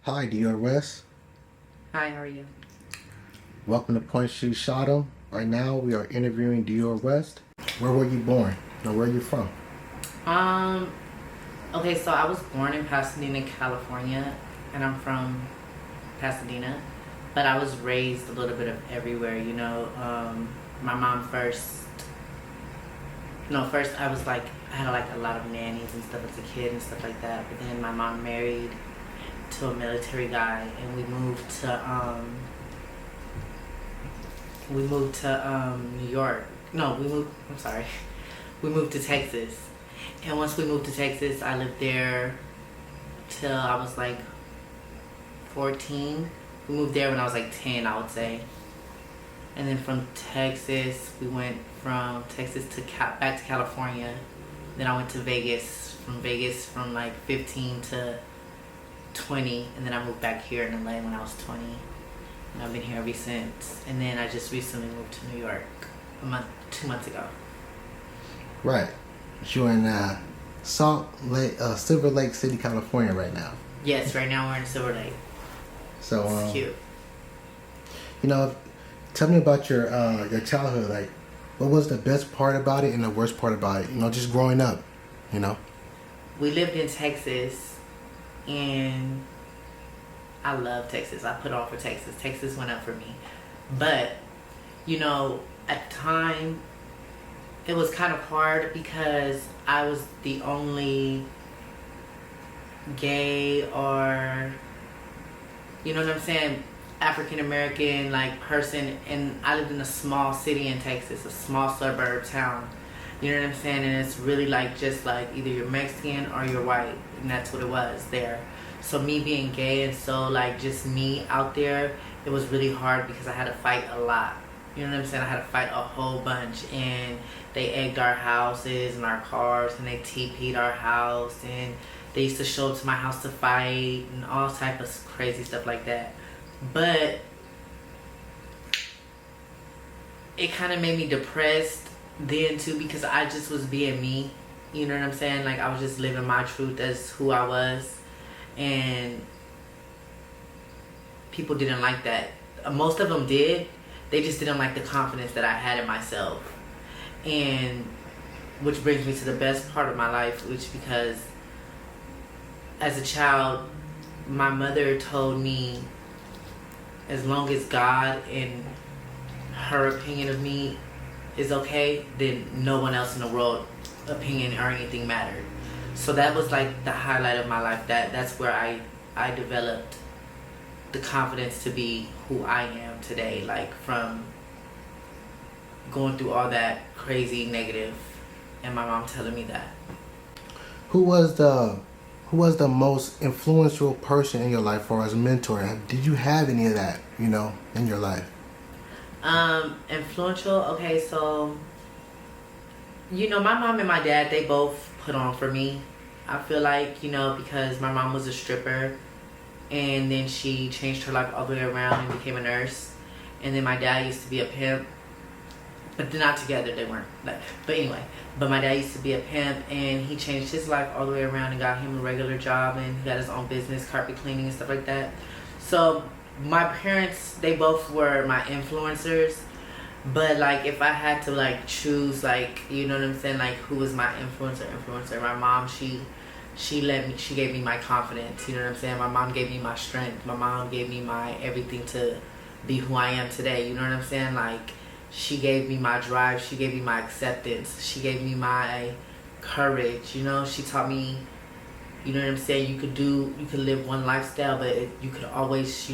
Hi, Dior Wes. Hi, how are you? Welcome to Pointshootshotem. Right now, we are interviewing Dior West. Where were you born? Or where are you from? Um, okay, so I was born in Pasadena, California, and I'm from Pasadena, but I was raised a little bit of everywhere, my mom first I was like, I had like a lot of nannies and stuff as a kid and stuff like that, but then my mom married to a military guy, and we moved to New York. No, I'm sorry. We moved to Texas. And once we moved to Texas, I lived there till I was like 14. We moved there when I was like 10, I would say. And then from Texas, we went from Texas to back to California. Then I went to Vegas. From Vegas from like 15 to 20. And then I moved back here in LA when I was 20. And I've been here ever since. And then I just recently moved to New York 2 months ago. Right. You're in Silver Lake City, California right now. Yes, right now we're in Silver Lake. So, It's cute. Tell me about your childhood. Like, what was the best part about it and the worst part about it? Just growing up, We lived in Texas, and I love Texas. I put on for Texas. Texas went up for me. But, at the time, it was kind of hard because I was the only gay or, you know what I'm saying, African American person, and I lived in a small city in Texas, a small suburb town. You know what I'm saying? And it's really just either you're Mexican or you're white, and that's what it was there. So me being gay and so just me out there, it was really hard because I had to fight a lot. You know what I'm saying? I had to fight a whole bunch, and they egged our houses and our cars, and they TP'd our house, and they used to show up to my house to fight and all type of crazy stuff like that. But it kind of made me depressed then too, because I just was being me. You know what I'm saying? I was just living my truth as who I was, and people didn't like that. Most of them did. They just didn't like the confidence that I had in myself. And which brings me to the best part of my life, because as a child, my mother told me, as long as God and her opinion of me is okay, then no one else in the world opinion or anything mattered. So that was the highlight of my life. That's where I developed the confidence to be who I am today, from going through all that crazy negative, and my mom telling me that. Who was the most influential person in your life or as a mentor? Did you have any of that, in your life? Influential. Okay, so my mom and my dad, they both put on for me. I feel because my mom was a stripper, and then she changed her life all the way around and became a nurse. And then my dad used to be a pimp, but they're not together. They weren't. But anyway, but my dad used to be a pimp, and he changed his life all the way around and got him a regular job, and he got his own business, carpet cleaning and stuff like that. So my parents, they both were my influencers. But if I had to choose, you know what I'm saying, who was my influencer, my mom, she gave me my confidence. You know what I'm saying? My mom gave me my strength. My mom gave me my everything to be who I am today. You know what I'm saying? She gave me my drive. She gave me my acceptance. She gave me my courage. She taught me, you know what I'm saying, you could live one lifestyle, but you could always,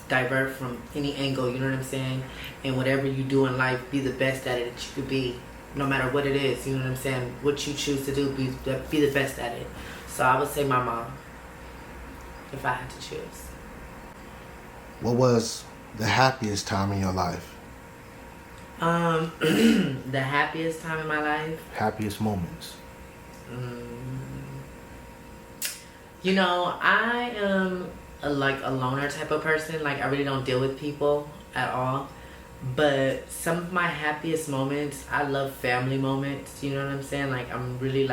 divert from any angle. You know what I'm saying? And whatever you do in life, be the best at it that you could be, no matter what it is. You know what I'm saying? What you choose to do, be the best at it. So I would say my mom, if I had to choose. What was the happiest time in your life? The happiest time in my life? Happiest moments? I am a loner type of person. I really don't deal with people at all. But some of my happiest moments, I love family moments. You know what I'm saying? I'm really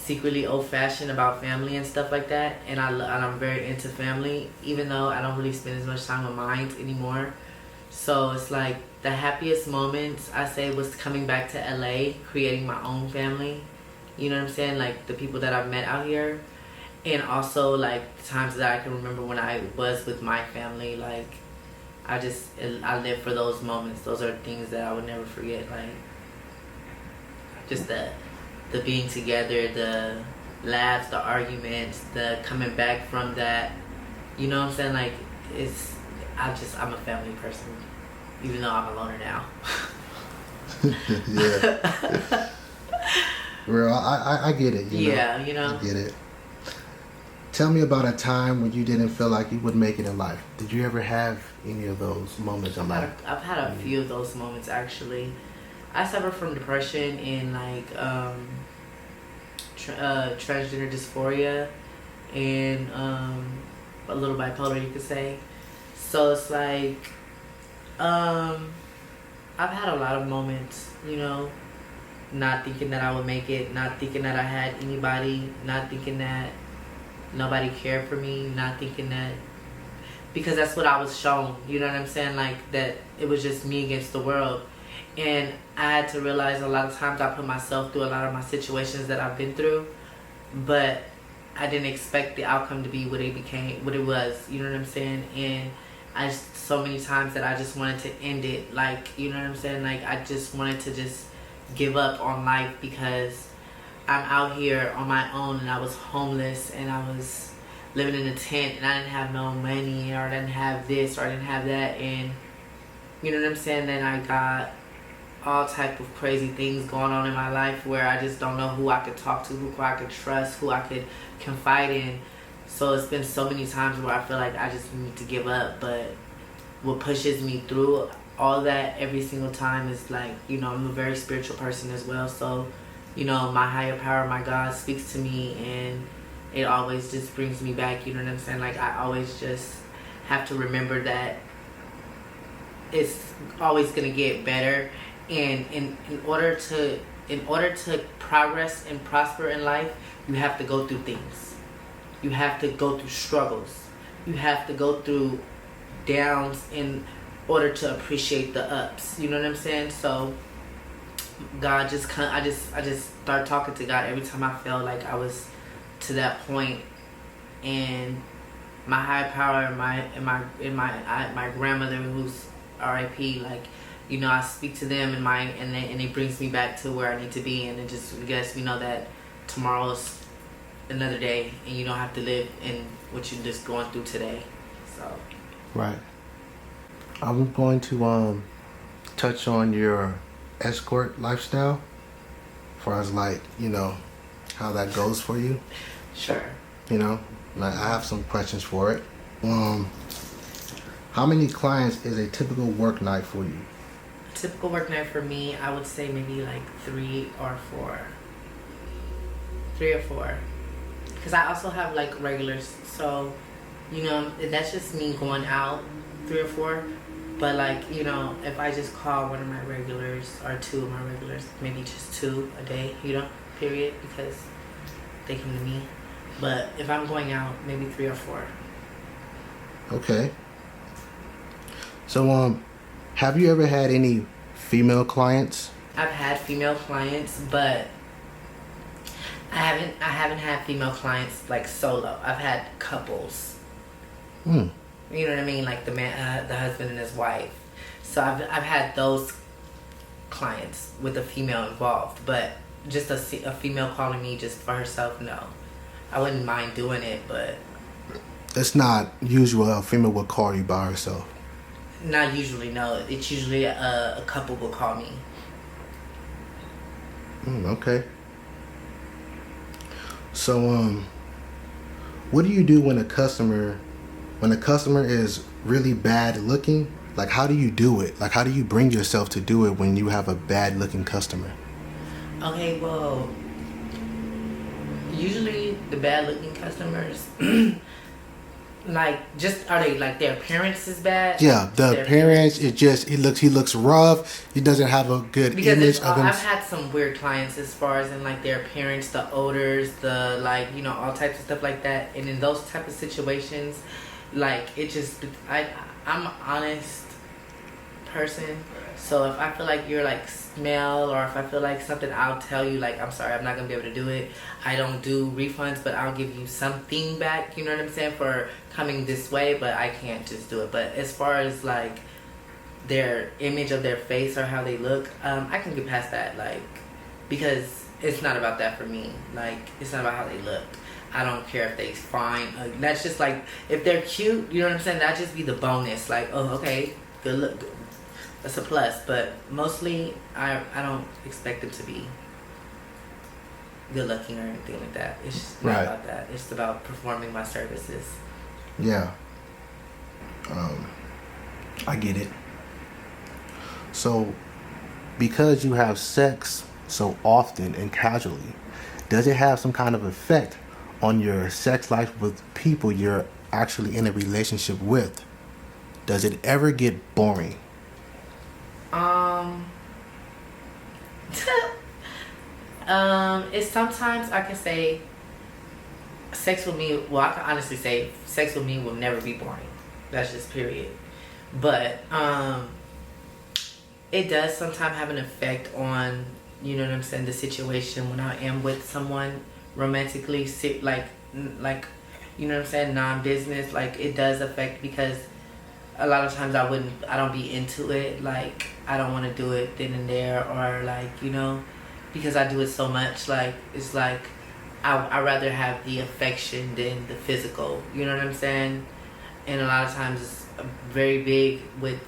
secretly old-fashioned about family and stuff like that, and I'm very into family, even though I don't really spend as much time with mine anymore. So it's like the happiest moments I say was coming back to LA, creating my own family. You know what I'm saying? Like the people that I've met out here, and also like the times that I can remember when I was with my family. Like I live for those moments. Those are things that I would never forget. Like just the being together, the laughs, the arguments, the coming back from that. You know what I'm saying? Like I'm a family person, even though I'm a loner now. Yeah. Real, I get it. Yeah, you know. I get it. Tell me about a time when you didn't feel like you would make it in life. Did you ever have any of those moments in life? I've had a few of those moments actually. I suffer from depression and like transgender dysphoria and a little bipolar, you could say. So it's like I've had a lot of moments, you know, not thinking that I would make it, not thinking that I had anybody, not thinking that nobody cared for me, not thinking that, because that's what I was shown, you know what I'm saying, like that it was just me against the world. And I had to realize a lot of times I put myself through a lot of my situations that I've been through, but I didn't expect the outcome to be what it was, you know what I'm saying? And so many times that I just wanted to end it, like, you know what I'm saying? Like I just wanted to just give up on life because I'm out here on my own and I was homeless and I was living in a tent and I didn't have no money, or I didn't have this, or I didn't have that, and you know what I'm saying? Then I got all type of crazy things going on in my life where I just don't know who I could talk to, who I could trust, who I could confide in. So it's been so many times where I feel like I just need to give up, but what pushes me through all that every single time is like, you know, I'm a very spiritual person as well, so you know, my higher power, my God, speaks to me and it always just brings me back, you know what I'm saying? Like I always just have to remember that it's always gonna get better, and in order to progress and prosper in life, you have to go through things. You have to go through struggles. You have to go through downs in order to appreciate the ups. You know what I'm saying? So God I just start talking to God every time I felt like I was to that point, and my higher power and my grandmother, who's R.I.P., like, you know, I speak to them and it brings me back to where I need to be, and it just lets me know that tomorrow's another day and you don't have to live in what you're just going through today. So right. I'm going to touch on your escort lifestyle, as far as like, you know, how that goes for you. Sure. You know, like I have some questions for it. How many clients is a typical work night for you? A typical work night for me, I would say maybe like 3 or 4. Because I also have like regulars, so you know, that's just me going out 3 or 4. But like, you know, if I just call one of my regulars or 2 of my regulars, maybe just 2 a day, you know, period, because they come to me. But if I'm going out, maybe 3 or 4. Okay. So have you ever had any female clients? I've had female clients, but I haven't had female clients like solo. I've had couples. You know what I mean, like the man, the husband and his wife. So I've had those clients with a female involved, but just a female calling me just for herself, no. I wouldn't mind doing it, but it's not usual a female will call you by herself. Not usually, no. It's usually a couple will call me. Okay. So what do you do when a customer is really bad looking? Like, how do you do it? Like, how do you bring yourself to do it when you have a bad looking customer? Okay, well, usually the bad looking customers, Like, just are they like their appearance is bad? Yeah, the appearance. It just he looks rough. He doesn't have a good image of him. I've had some weird clients as far as in like their appearance, the odors, the like all types of stuff like that. And in those type of situations, like it just I'm an honest person. So if I feel like you're like smell, or if I feel like something, I'll tell you like, I'm sorry, I'm not gonna be able to do it. I don't do refunds, but I'll give you something back, you know what I'm saying, for coming this way, but I can't just do it. But as far as like their image of their face or how they look, I can get past that, like, because it's not about that for me. Like, it's not about how they look. I don't care if they fine. That's just like, if they're cute, you know what I'm saying, that'd just be the bonus. Like, oh, okay, good look. That's a plus, but mostly I don't expect them to be good looking or anything like that. It's just not about that. It's about performing my services. Yeah. I get it. So, because you have sex so often and casually, does it have some kind of effect on your sex life with people you're actually in a relationship with? Does it ever get boring? It's sometimes I can say sex with me, well, I can honestly say sex with me will never be boring. That's just period. But it does sometimes have an effect on, you know what I'm saying, the situation when I am with someone romantically, like you know what I'm saying, non-business. Like, it does affect, because a lot of times I don't be into it. Like, I don't want to do it then and there, or like, because I do it so much. Like, it's like I rather have the affection than the physical. You know what I'm saying? And a lot of times it's very big with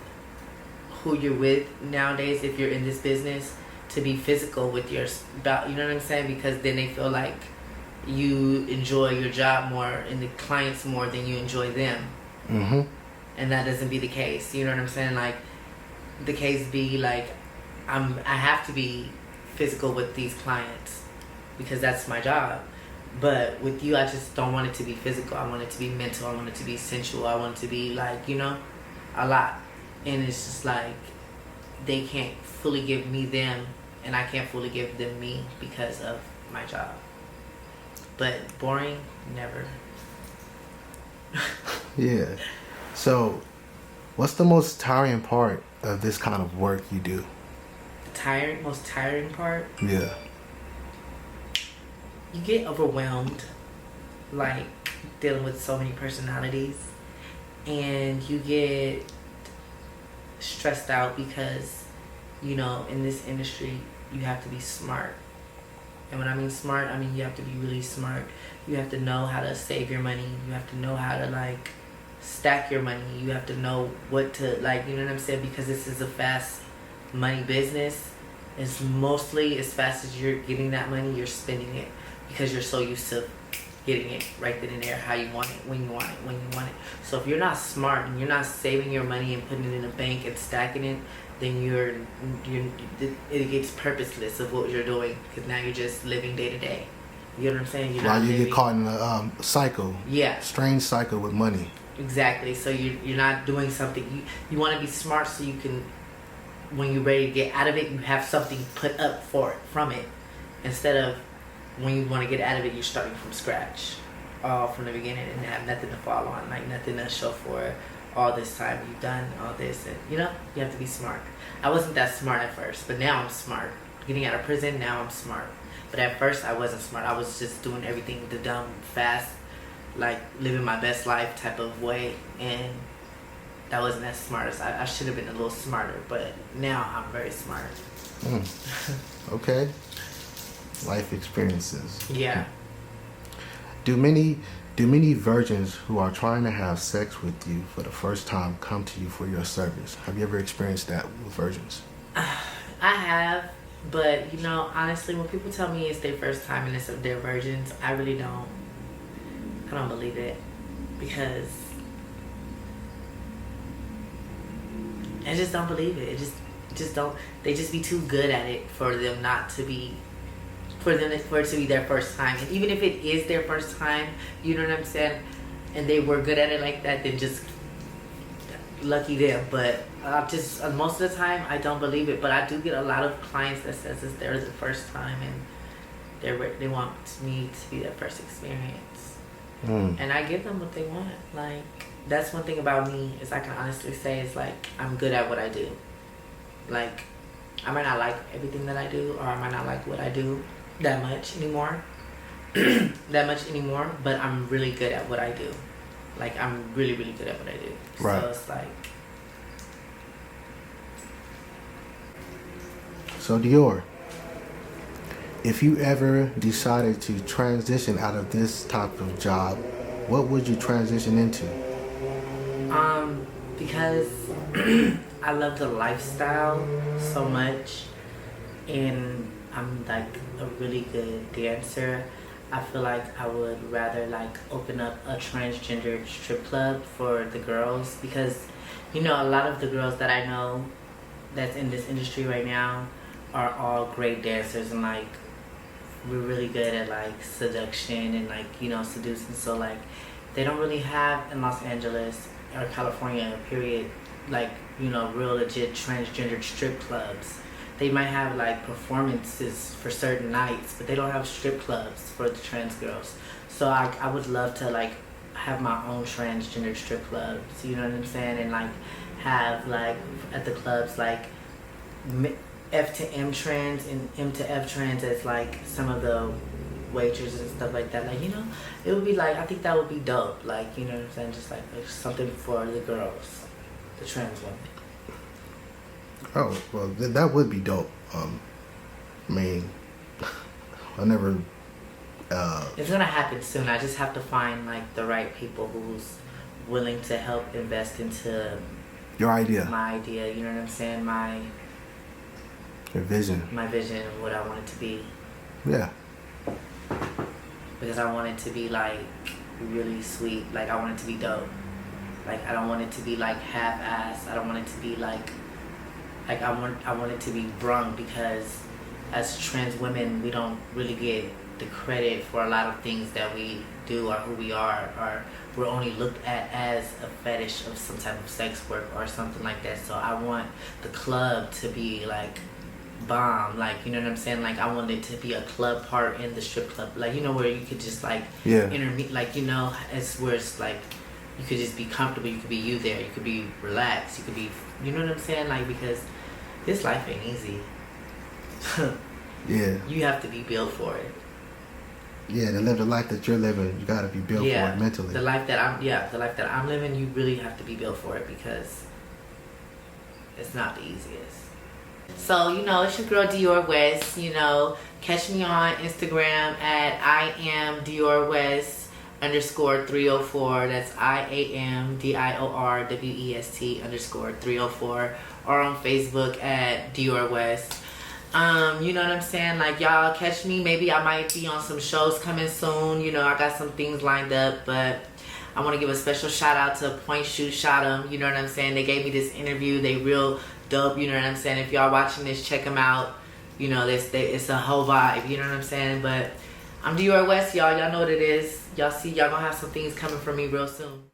who you're with nowadays. If you're in this business, to be physical with your about, you know what I'm saying? Because then they feel like you enjoy your job more and the clients more than you enjoy them. Mm-hmm. And that doesn't be the case. You know what I'm saying? Like, the case be like, I have to be physical with these clients because that's my job. But with you, I just don't want it to be physical. I want it to be mental. I want it to be sensual. I want it to be like, a lot. And it's just like, they can't fully give me them, and I can't fully give them me because of my job. But boring, never. Yeah. So, what's the most tiring part of this kind of work you do? The most tiring part? Yeah. You get overwhelmed, like, dealing with so many personalities. And you get stressed out because, in this industry, you have to be smart. And when I mean smart, I mean you have to be really smart. You have to know how to save your money. You have to know how to, like, stack your money. You have to know what to, like, you know what I'm saying? Because this is a fast money business. It's mostly, as fast as you're getting that money, you're spending it. Because you're so used to getting it right then and there, how you want it, when you want it. So if you're not smart and you're not saving your money and putting it in a bank and stacking it, then it gets purposeless of what you're doing, because now you're just living day to day. You know what I'm saying? You get caught in a cycle. Yeah. Strange cycle with money. Exactly. So you're not doing something. You want to be smart so you can, when you're ready to get out of it, you have something put up from it, instead of when you want to get out of it, you're starting from scratch, all from the beginning, and have nothing to fall on, like nothing to show for it. All this time you've done all this, and you have to be smart. I wasn't that smart at first, but now I'm smart. Getting out of prison, now I'm smart. But at first I wasn't smart. I was just doing everything the dumb, fast, like living my best life type of way, and that wasn't as smart as I should have been. A little smarter, but now I'm very smart. Okay. Life experiences. Yeah. Do many virgins who are trying to have sex with you for the first time come to you for your service? Have you ever experienced that with virgins? I have, but honestly, when people tell me it's their first time and they're virgins, I really don't. I don't believe it, because I just don't believe it. It just don't. They just be too good at it for them not to be. For it to be their first time. And even if it is their first time, you know what I'm saying, and they were good at it like that, then just lucky them. But just most of the time, I don't believe it. But I do get a lot of clients that says it's their first time, and they want me to be their first experience. And I give them what they want. Like, that's one thing about me, is I can honestly say is like, I'm good at what I do. Like, I might not like everything that I do, or I might not like what I do that much anymore. But I'm really good at what I do. Like, I'm really, really good at what I do. Right. So it's like... So Dior, if you ever decided to transition out of this type of job, what would you transition into? Because I love the lifestyle so much, and I'm like a really good dancer. I feel like I would rather like open up a transgender strip club for the girls, because you know, a lot of the girls that I know that's in this industry right now are all great dancers, and like we're really good at like seduction and like, you know, seducing. So like they don't really have in Los Angeles or California period, like, you know, real legit transgender strip clubs. They might have like performances for certain nights, but they don't have strip clubs for the trans girls. So I would love to like have my own transgender strip clubs, you know what I'm saying? And like have like at the clubs like F to M trans and M to F trans as like some of the waitresses and stuff like that. Like, you know, it would be like, I think that would be dope. Like, you know what I'm saying? Just like something for the girls, the trans women. Oh, well, that would be dope. I mean, I never... It's gonna happen soon. I just have to find like the right people who's willing to help invest into your idea. My idea, you know what I'm saying? Your vision. My vision of what I want it to be. Yeah. Because I want it to be like really sweet. Like, I want it to be dope. Like, I don't want it to be like half-assed. I don't want it to be like I want it to be brung, because as trans women, we don't really get the credit for a lot of things that we do or who we are, or we're only looked at as a fetish of some type of sex work or something like that. So I want the club to be like bomb, like, you know what I'm saying? Like, I want it to be a club part in the strip club, like, you know, where you could just like like, you know, it's where it's like you could just be comfortable, you could be you there, you could be relaxed, you could be, you know what I'm saying? Like, because this life ain't easy. Yeah. You have to be built for it. Yeah, to live the life that you're living, you gotta be built for it mentally. The life that I'm living, you really have to be built for it, because it's not the easiest. So, you know, it's your girl Dior Wes. You know, catch me on Instagram at I'm Dior Wes _304. That's IAMDIORWEST _304. Or on Facebook at Dior Wes. You know what I'm saying? Like, y'all catch me. Maybe I might be on some shows coming soon. You know, I got some things lined up, but I want to give a special shout out to Pointshootshotem. You know what I'm saying? They gave me this interview. They real dope. You know what I'm saying? If y'all watching this, check them out. You know, it's a whole vibe. You know what I'm saying? But I'm Dior Wes, y'all. Y'all know what it is. Y'all see, y'all gonna have some things coming from me real soon.